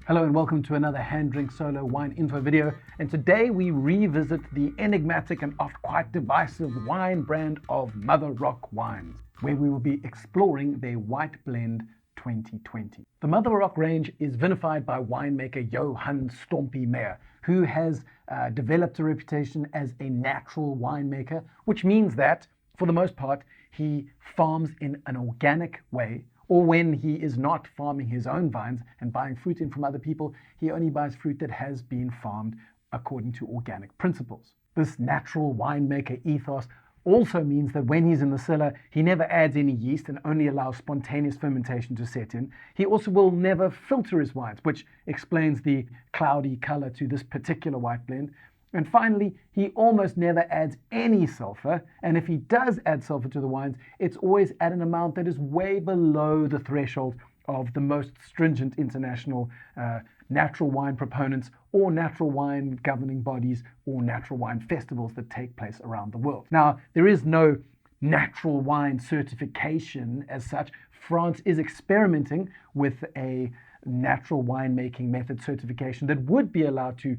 Hello and welcome to another HanDrinksSolo wine info video, and today we revisit the enigmatic and oft quite divisive wine brand of Mother Rock Wines, where we will be exploring their white blend 2020. The Mother Rock range is vinified by winemaker Johan Stompie Meyer, who has developed a reputation as a natural winemaker, which means that, for the most part, he farms in an organic way, or when he is not farming his own vines and buying fruit in from other people, he only buys fruit that has been farmed according to organic principles. This natural winemaker ethos also means that when he's in the cellar, he never adds any yeast and only allows spontaneous fermentation to set in. He also will never filter his wines, which explains the cloudy color to this particular white blend. And finally, he almost never adds any sulphur, and if he does add sulphur to the wines, it's always at an amount that is way below the threshold of the most stringent international natural wine proponents or natural wine governing bodies or natural wine festivals that take place around the world. Now, there is no natural wine certification as such. France is experimenting with a natural winemaking method certification that would be allowed to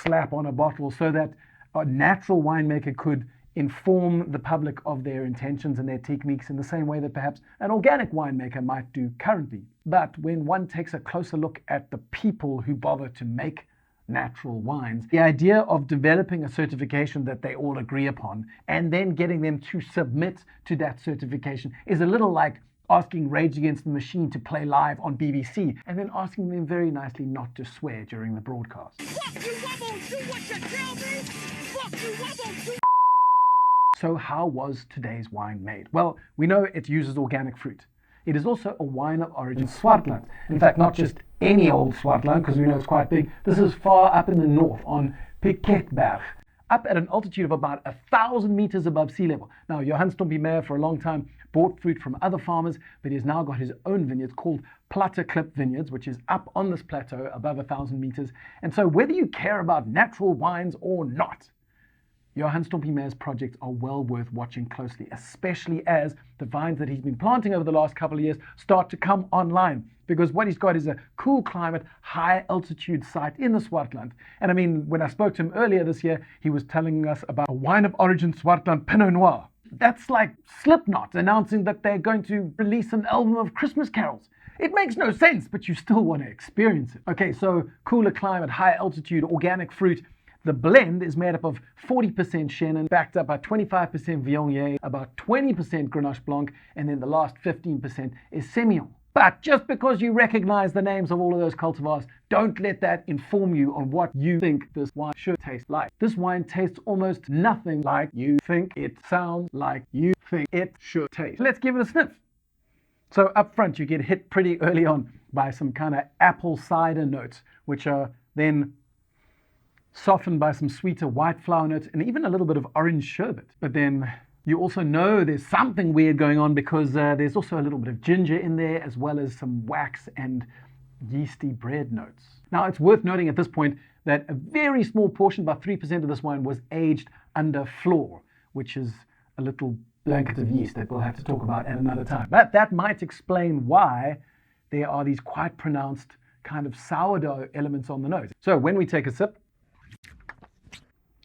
slap on a bottle so that a natural winemaker could inform the public of their intentions and their techniques in the same way that perhaps an organic winemaker might do currently. But when one takes a closer look at the people who bother to make natural wines, the idea of developing a certification that they all agree upon and then getting them to submit to that certification is a little like asking Rage Against the Machine to play live on BBC and then asking them very nicely not to swear during the broadcast. Fuck you, I won't do what you tell me! Fuck you, I won't do. So how was today's wine made? Well, we know it uses organic fruit. It is also a wine of origin Swartland. In fact, not just any old Swartland, because we know it's quite big. This is far up in the north on Piketberg, up at an altitude of about 1,000 meters above sea level. Now, Johan Stompie Meyer for a long time bought fruit from other farmers, but he's now got his own vineyards called PLATTEKLIP vineyards, which is up on this plateau above 1,000 meters. And so whether you care about natural wines or not, Johan Stompie Meyer's projects are well worth watching closely, especially as the vines that he's been planting over the last couple of years start to come online. Because what he's got is a cool climate, high altitude site in the Swartland. And I mean, when I spoke to him earlier this year, he was telling us about a wine of origin Swartland Pinot Noir. That's like Slipknot announcing that they're going to release an album of Christmas carols. It makes no sense, but you still want to experience it. Okay, so cooler climate, high altitude, organic fruit. The blend is made up of 40% Chenin, backed up by 25% Viognier, about 20% Grenache Blanc, and then the last 15% is Semillon. But just because you recognize the names of all of those cultivars, don't let that inform you on what you think this wine should taste like. This wine tastes almost nothing like you think it sounds like you think it should taste. Let's give it a sniff. So up front, you get hit pretty early on by some kind of apple cider notes, which are then softened by some sweeter white flower notes and even a little bit of orange sherbet. But then you also know there's something weird going on because there's also a little bit of ginger in there, as well as some wax and yeasty bread notes. Now, it's worth noting at this point that a very small portion, about 3% of this wine, was aged under floor, which is a little blanket of yeast that we'll have to talk about at another time. But that might explain why there are these quite pronounced kind of sourdough elements on the nose. So when we take a sip,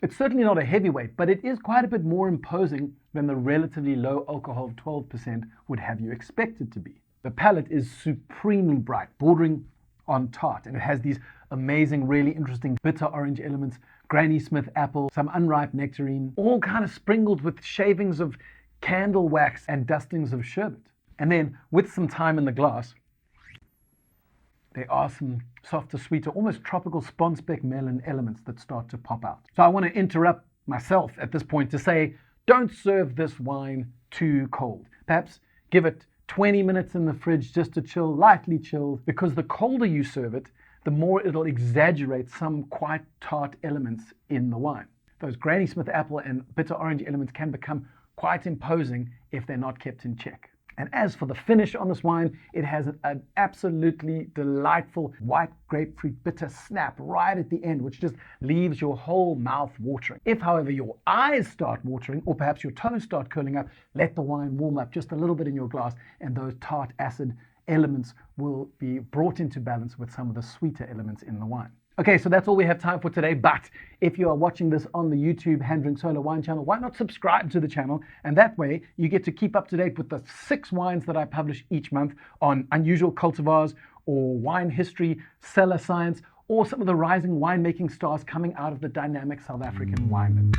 it's certainly not a heavyweight, but it is quite a bit more imposing than the relatively low alcohol of 12% would have you expect it to be. The palate is supremely bright, bordering on tart, and it has these amazing, really interesting bitter orange elements, Granny Smith apple, some unripe nectarine, all kind of sprinkled with shavings of candle wax and dustings of sherbet. And then, with some time in the glass, there are some softer, sweeter, almost tropical sponspec melon elements that start to pop out. So I want to interrupt myself at this point to say, don't serve this wine too cold. Perhaps give it 20 minutes in the fridge just to chill, lightly chilled, because the colder you serve it, the more it'll exaggerate some quite tart elements in the wine. Those Granny Smith apple and bitter orange elements can become quite imposing if they're not kept in check. And as for the finish on this wine, it has an absolutely delightful white grapefruit bitter snap right at the end, which just leaves your whole mouth watering. If, however, your eyes start watering, or perhaps your toes start curling up, let the wine warm up just a little bit in your glass, and those tart acid elements will be brought into balance with some of the sweeter elements in the wine. Okay, so that's all we have time for today, but if you are watching this on the YouTube HanDrinksSolo wine channel, why not subscribe to the channel? And that way you get to keep up to date with the 6 wines that I publish each month on unusual cultivars or wine history, cellar science, or some of the rising winemaking stars coming out of the dynamic South African wine.